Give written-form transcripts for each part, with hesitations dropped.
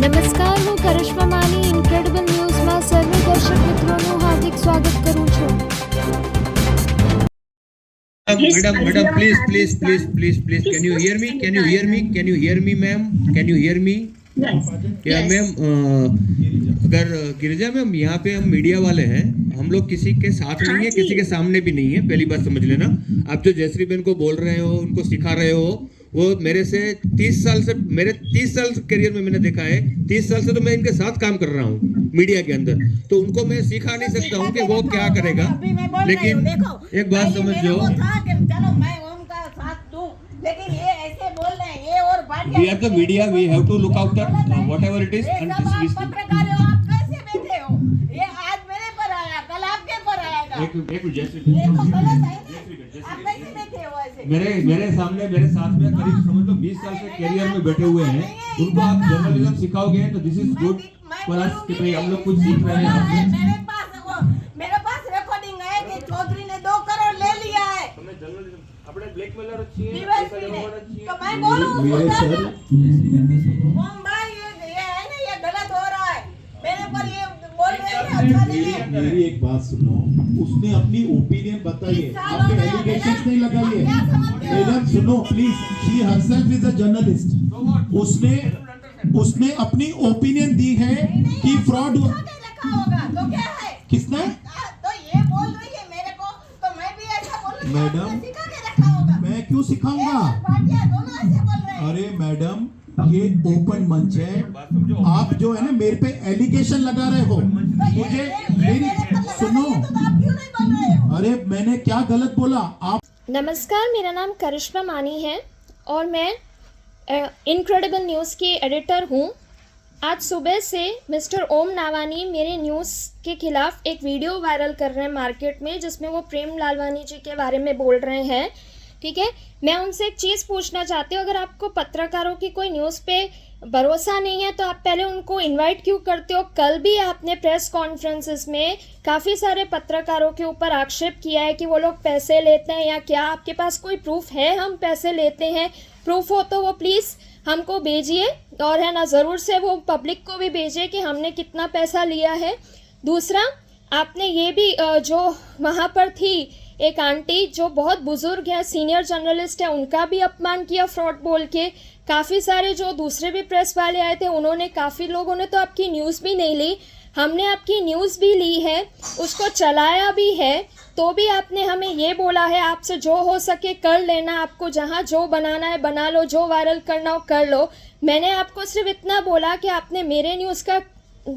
નમસ્કાર, હું કરિશ્મા માની ઇન્ક્રેડિબલ ન્યૂઝમાં સર્વે દર્શક મિત્રોનું હાર્દિક સ્વાગત કરું છું. Madam, please. Can you hear me? Ma'am? Can you hear me? Yes. Ma'am, अगर गिरिजा मैम, यहाँ पे हम मीडिया वाले हैं, हम लोग किसी के साथ नहीं है, किसी के सामने भी नहीं है, पहली बात समझ लेना. आप जो जयश्री बहन को बोल रहे हो, उनको सिखा रहे हो, वो मेरे 30 साल करियर में मैंने देखा है. 30 साल से तो मैं इनके साथ काम कर रहा हूँ मीडिया के अंदर, तो उनको मैं सिखा नहीं सकता हूँ कि वो क्या करेगा. लेकिन एक बात समझो, चलो मैं ओम का साथ दूं, लेकिन ये ऐसे बोल रहे हैं, ये और Bhatia. we are the media, we have to look after whatever it is. ये सब आप पत्रकार हो, आप कैसे बैठे हो? ये आज मेरे पर आया, कल आपके पर आएगा. एक जयश्री, ये तो गलत है ना. आप कैसे बैठे हो ऐसे? मेरे साथ में करीब समझ लो 20 साल से करियर में बैठे हुए हैं, उनको आप जर्नलिज्म सिखाओगे तो this is good for us कि भाई हम लोग कुछ सीख रहे हैं आपसे. मेरे पास रिकॉर्डिंग है कि चौधरी ने 2 करोड़ ले लिया है. આપણે બ્લેકમેલર છીએ, तो मैं बोलूं मेरे सर ओम भाई, ये है ना, ये गलत हो रहा है. मेरे पर ये बोल रहे हैं, अच्छा नहीं है. मेरी एक बात सुनो, उसने अपनी ओपिनियन बताई है, आप पे एलिगेशंस नहीं लगाइए. मैडम सुनो please, she herself is a journalist. उसने अपनी ओपिनियन दी है कि फ्रॉड रखा होगा तो क्या है? किसने? तो ये बोल रही है मेरे को, तो मैं भी ऐसा बोल रही हूं. मैडम, आपने सिखा के रखा होगा. मैं क्यों सिखाऊंगा? भाटिया दोनों ऐसे बोल रहे हैं. अरे मैडम, ये ओपन मंच है, आप जो है ना मेरे पे एलिगेशन लगा रहे हो. मुझे मेरी सुनो, तो आप क्यों नहीं बोल रहे हो? अरे मैंने क्या गलत बोला? आप नमस्कार, मेरा नाम करिश्मा मानी है और मैं इनक्रेडिबल न्यूज़ की एडिटर हूँ. आज सुबह से मिस्टर ओम नावानी मेरे न्यूज़ के खिलाफ एक वीडियो वायरल कर रहे हैं मार्केट में, जिसमें वो प्रेम लालवानी जी के बारे में बोल रहे हैं. ठीक है, मैं उनसे एक चीज़ पूछना चाहती हूँ, अगर आपको पत्रकारों की कोई न्यूज़ पे भरोसा नहीं है तो आप पहले उनको इनवाइट क्यों करते हो? कल भी आपने प्रेस कॉन्फ्रेंसेस में काफ़ी सारे पत्रकारों के ऊपर आक्षेप किया है कि वो लोग पैसे लेते हैं या क्या. आपके पास कोई प्रूफ है हम पैसे लेते हैं? प्रूफ हो तो वो प्लीज़ हमको भेजिए, और है ना ज़रूर से वो पब्लिक को भी भेजिए कि हमने कितना पैसा लिया है. दूसरा, आपने ये भी जो वहाँ पर थी एक आंटी जो बहुत बुजुर्ग है, सीनियर जर्नलिस्ट है, उनका भी अपमान किया फ्रॉड बोल के. काफ़ी सारे जो दूसरे भी प्रेस वाले आए थे, उन्होंने, काफ़ी लोगों ने तो आपकी न्यूज़ भी नहीं ली. हमने आपकी न्यूज़ भी ली है, उसको चलाया भी है, तो भी आपने हमें ये बोला है आपसे जो हो सके कर लेना, आपको जहाँ जो बनाना है बना लो, जो वायरल करना हो कर लो. मैंने आपको सिर्फ इतना बोला कि आपने मेरे न्यूज़ का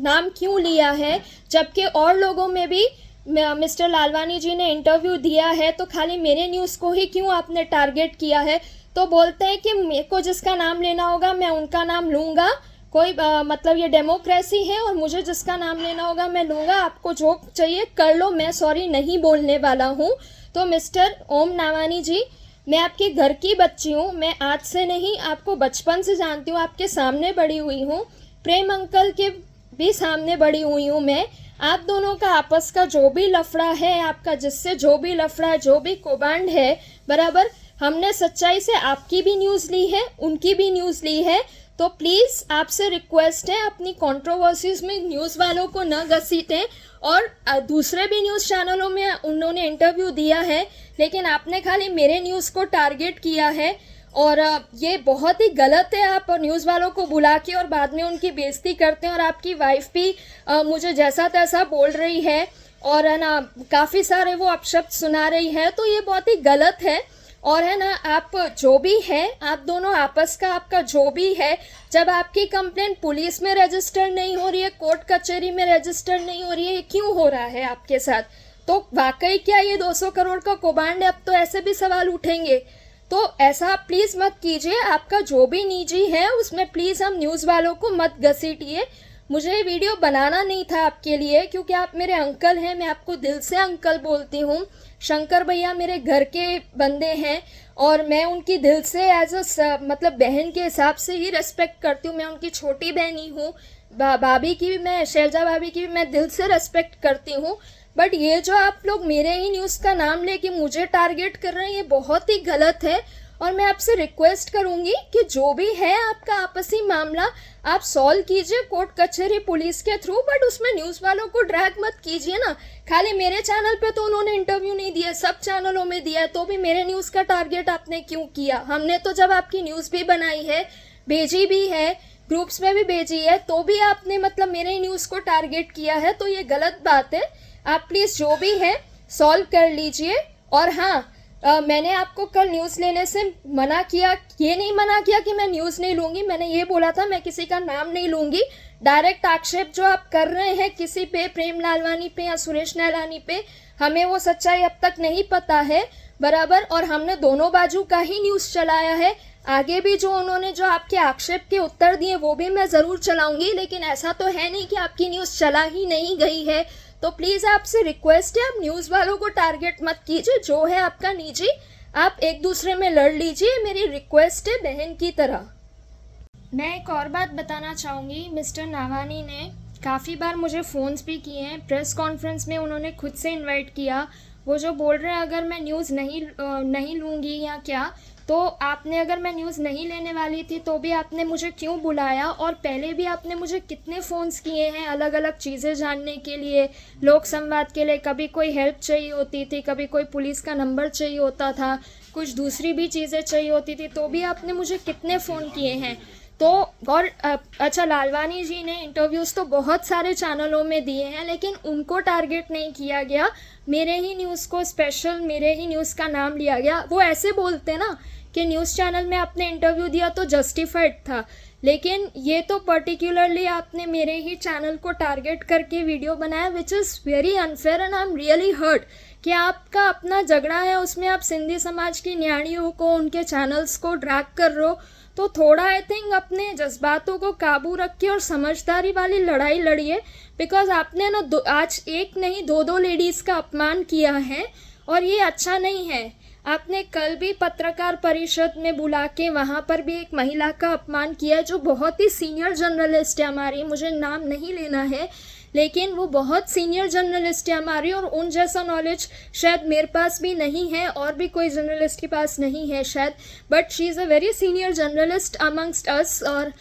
नाम क्यों लिया है, जबकि और लोगों में भी मिस्टर लालवानी जी ने इंटरव्यू दिया है, तो खाली मेरे न्यूज़ को ही क्यों आपने टारगेट किया है? तो बोलते हैं कि मेरे को जिसका नाम लेना होगा मैं उनका नाम लूँगा. कोई मतलब ये डेमोक्रेसी है और मुझे जिसका नाम लेना होगा मैं लूँगा. आपको जो चाहिए कर लो, मैं सॉरी नहीं बोलने वाला हूँ. तो मिस्टर ओम नावानी जी, मैं आपके घर की बच्ची हूँ, मैं आज से नहीं आपको बचपन से जानती हूँ, आपके सामने बड़ी हुई हूँ, प्रेम अंकल के भी सामने बड़ी हुई हूँ मैं. आप दोनों का आपस का जो भी लफड़ा है, आपका जिससे जो भी लफड़ा है, जो भी कौभांड है, बराबर, हमने सच्चाई से आपकी भी न्यूज़ ली है, उनकी भी न्यूज़ ली है. तो प्लीज़ आपसे रिक्वेस्ट है, अपनी कंट्रोवर्सीज में न्यूज़ वालों को न घसीटें. और दूसरे भी न्यूज़ चैनलों में उन्होंने इंटरव्यू दिया है, लेकिन आपने खाली मेरे न्यूज़ को टारगेट किया है, और ये बहुत ही गलत है. आप न्यूज़ वालों को बुला के और बाद में उनकी बेइज्जती करते हैं, और आपकी वाइफ भी मुझे जैसा तैसा बोल रही है, और है ना काफ़ी सारे वो अपशब्द सुना रही है. तो ये बहुत ही गलत है. और है ना, आप जो भी है, आप दोनों आपस का आपका जो भी है, जब आपकी कंप्लेंट पुलिस में रजिस्टर नहीं हो रही है, कोर्ट कचहरी में रजिस्टर नहीं हो रही है, ये क्यों हो रहा है आपके साथ? तो वाकई क्या ये 200 करोड़ का कौभांड है? अब तो ऐसे भी सवाल उठेंगे. तो ऐसा आप प्लीज़ मत कीजिए. आपका जो भी निजी है उसमें प्लीज़ हम न्यूज़ वालों को मत घसीटिए. मुझे ये वीडियो बनाना नहीं था आपके लिए, क्योंकि आप मेरे अंकल हैं, मैं आपको दिल से अंकल बोलती हूँ. शंकर भैया मेरे घर के बंदे हैं, और मैं उनकी दिल से एज अ मतलब बहन के हिसाब से ही रेस्पेक्ट करती हूँ. मैं उनकी छोटी बहन ही हूँ. भाभी की भी मैं, शैलजा भाभी की भी मैं दिल से रेस्पेक्ट करती हूँ. बट ये जो आप लोग मेरे ही न्यूज़ का नाम लेके मुझे टारगेट कर रहे हैं, ये बहुत ही गलत है. और मैं आपसे रिक्वेस्ट करूंगी कि जो भी है आपका आपसी मामला आप सॉल्व कीजिए कोर्ट कचहरी पुलिस के थ्रू, बट उसमें न्यूज़ वालों को ड्रैग मत कीजिए ना। खाली मेरे चैनल पे तो उन्होंने इंटरव्यू नहीं दिया, सब चैनलों में दिया है, तो भी मेरे न्यूज़ का टारगेट आपने क्यों किया? हमने तो जब आपकी न्यूज़ भी बनाई है, भेजी भी है, ग्रुप्स में भी भेजी है, तो भी आपने मतलब मेरे न्यूज़ को टारगेट किया है, तो ये गलत बात है। आप प्लीज़ जो भी है सॉल्व कर लीजिए। और हाँ, मैंने आपको कल न्यूज़ लेने से मना किया, ये नहीं मना किया कि मैं न्यूज़ नहीं लूँगी, मैंने ये बोला था मैं किसी का नाम नहीं लूँगी। डायरेक्ट आक्षेप जो आप कर रहे हैं किसी पे, प्रेम लालवानी पे या सुरेश नैलानी पे, हमें वो सच्चाई अब तक नहीं पता है बराबर, और हमने दोनों बाजू का ही न्यूज़ चलाया है। आगे भी जो उन्होंने जो आपके आक्षेप के उत्तर दिए वो भी मैं ज़रूर चलाऊँगी, लेकिन ऐसा तो है नहीं कि आपकी न्यूज़ चला ही नहीं गई है। तो प्लीज़ आपसे रिक्वेस्ट है, आप न्यूज़ वालों को टारगेट मत कीजिए, जो है आपका निजी, आप एक दूसरे में लड़ लीजिए, मेरी रिक्वेस्ट है बहन की तरह। मैं एक और बात बताना चाहूँगी, मिस्टर नावानी ने काफ़ी बार मुझे फ़ोन्स भी किए हैं, प्रेस कॉन्फ्रेंस में उन्होंने खुद से इनवाइट किया। वो जो बोल रहे हैं अगर मैं न्यूज़ नहीं लूँगी या क्या, तो आपने अगर मैं न्यूज़ नहीं लेने वाली थी तो भी आपने मुझे क्यों बुलाया? और पहले भी आपने मुझे कितने फ़ोन्स किए हैं अलग अलग चीज़ें जानने के लिए, लोक संवाद के लिए, कभी कोई हेल्प चाहिए होती थी, कभी कोई पुलिस का नंबर चाहिए होता था, कुछ दूसरी भी चीज़ें चाहिए होती थी, तो भी आपने मुझे कितने फ़ोन किए हैं। तो और अच्छा, लालवानी जी ने इंटरव्यूज़ तो बहुत सारे चैनलों में दिए हैं, लेकिन उनको टारगेट नहीं किया गया, मेरे ही न्यूज़ को स्पेशल, मेरे ही न्यूज़ का नाम लिया गया। वो ऐसे बोलते ना कि न्यूज़ चैनल में आपने इंटरव्यू दिया तो जस्टिफाइड था, लेकिन ये तो पर्टिकुलरली आपने मेरे ही चैनल को टारगेट करके वीडियो बनाया, which is very unfair and I am really hurt कि आपका अपना झगड़ा है, उसमें आप सिंधी समाज की न्याणियों को, उनके चैनल्स को ड्रैग कर रहे हो। तो थोड़ा आई थिंक अपने जज्बातों को काबू रखिए और समझदारी वाली लड़ाई लड़िए, बिकॉज आपने ना आज एक नहीं दो लेडीज़ का अपमान किया है और ये अच्छा नहीं है। आपने कल भी पत्रकार परिषद में बुला के वहाँ पर भी एक महिला का अपमान किया जो बहुत ही सीनियर जर्नलिस्ट है हमारी, मुझे नाम नहीं लेना है, लेकिन वो बहुत सीनियर जर्नलिस्ट है हमारी, और उन जैसा नॉलेज शायद मेरे पास भी नहीं है और भी कोई जर्नलिस्ट के पास नहीं है शायद, but she is a very senior journalist amongst अस। और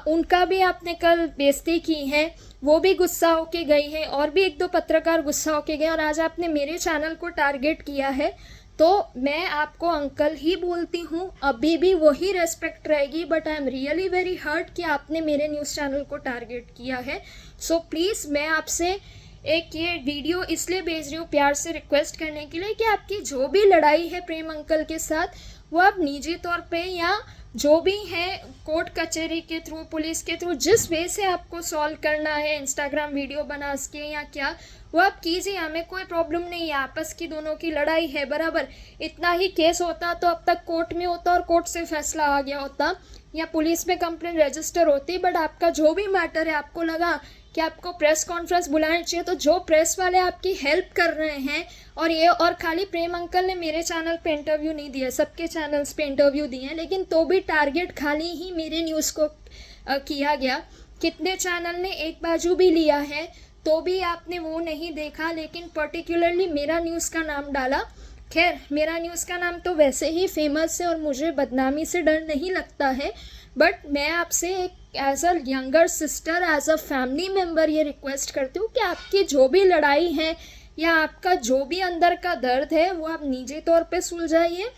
उनका भी आपने कल बेइज्जती की है, वो भी गुस्सा होके गई है, और भी एक दो पत्रकार गुस्सा होके गए, और आज आपने मेरे चैनल को टारगेट किया है। तो मैं आपको अंकल ही बोलती हूँ, अभी भी वही रेस्पेक्ट रहेगी, but I am really very hurt कि आपने मेरे न्यूज़ चैनल को टारगेट किया है। सो प्लीज़ मैं आपसे एक ये वीडियो इसलिए भेज रही हूँ प्यार से रिक्वेस्ट करने के लिए कि आपकी जो भी लड़ाई है प्रेम अंकल के साथ, वो आप निजी तौर पे या जो भी है कोर्ट कचहरी के थ्रू, पुलिस के थ्रू, जिस वे से आपको सॉल्व करना है, इंस्टाग्राम वीडियो बना के या क्या, वो आप कीजिए, हमें कोई प्रॉब्लम नहीं है, आपस की दोनों की लड़ाई है बराबर। इतना ही केस होता तो अब तक कोर्ट में होता और कोर्ट से फैसला आ गया होता या पुलिस में कंप्लेंट रजिस्टर होती, बट आपका जो भी मैटर है, आपको लगा कि आपको प्रेस कॉन्फ्रेंस बुलानी चाहिए, तो जो प्रेस वाले आपकी हेल्प कर रहे हैं, और ये और खाली प्रेम अंकल ने मेरे चैनल पे इंटरव्यू नहीं दिया, सबके चैनल्स पे इंटरव्यू दिए हैं, लेकिन तो भी टारगेट खाली ही मेरे न्यूज़ को किया गया। कितने चैनल ने एक बाजू भी लिया है तो भी आपने वो नहीं देखा, लेकिन पर्टिकुलरली मेरा न्यूज़ का नाम डाला। खैर, मेरा न्यूज़ का नाम तो वैसे ही फेमस है और मुझे बदनामी से डर नहीं लगता है, बट मैं आपसे एक as a younger sister, as a family member ये रिक्वेस्ट करती हूँ कि आपकी जो भी लड़ाई है या आपका जो भी अंदर का दर्द है, वो आप निजी तौर पे सुलझाइए,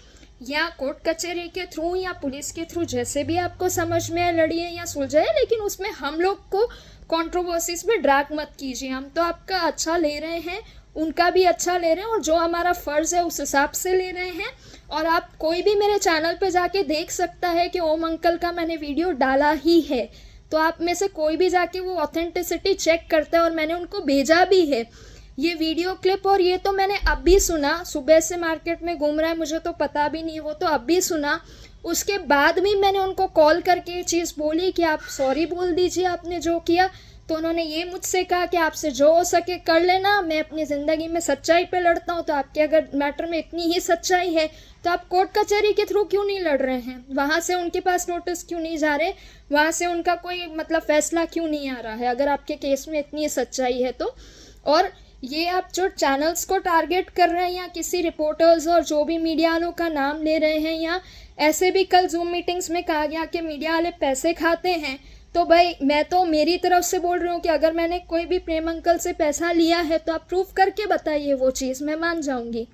या कोर्ट कचहरी के थ्रू या पुलिस के थ्रू, जैसे भी आपको समझ में आए लड़िए या सुलझाइए, लेकिन उसमें हम लोग को कंट्रोवर्सीज में ड्रैग मत कीजिए। हम तो आपका अच्छा ले रहे हैं, उनका भी अच्छा ले रहे हैं, और जो हमारा फ़र्ज़ है उस हिसाब से ले रहे हैं। और आप कोई भी मेरे चैनल पे जाके देख सकता है कि ओम अंकल का मैंने वीडियो डाला ही है, तो आप में से कोई भी जाके वो ऑथेंटिसिटी चेक करता है, और मैंने उनको भेजा भी है ये वीडियो क्लिप। और ये तो मैंने अभी सुना, सुबह से मार्केट में घूम रहा है, मुझे तो पता भी नहीं, वो तो अभी सुना। उसके बाद भी मैंने उनको कॉल करके ये चीज़ बोली कि आप सॉरी बोल दीजिए आपने जो किया, तो उन्होंने ये मुझसे कहा कि आपसे जो हो सके कर लेना, मैं अपनी ज़िंदगी में सच्चाई पे लड़ता हूँ, तो आपके अगर मैटर में इतनी ही सच्चाई है तो आप कोर्ट कचहरी के थ्रू क्यों नहीं लड़ रहे हैं, वहाँ से उनके पास नोटिस क्यों नहीं जा रहे, वहाँ से उनका कोई मतलब फ़ैसला क्यों नहीं आ रहा है, अगर आपके केस में इतनी सच्चाई है तो। और ये आप जो चैनल्स को टारगेट कर रहे हैं या किसी रिपोर्टर्स और जो भी मीडिया वालों का नाम ले रहे हैं, या ऐसे भी कल जूम मीटिंग्स में कहा गया कि मीडिया वाले पैसे खाते हैं, तो भाई मैं तो मेरी तरफ से बोल रही हूँ कि अगर मैंने कोई भी प्रेम अंकल से पैसा लिया है तो आप प्रूफ करके बताइए, वो चीज़ मैं मान जाऊँगी।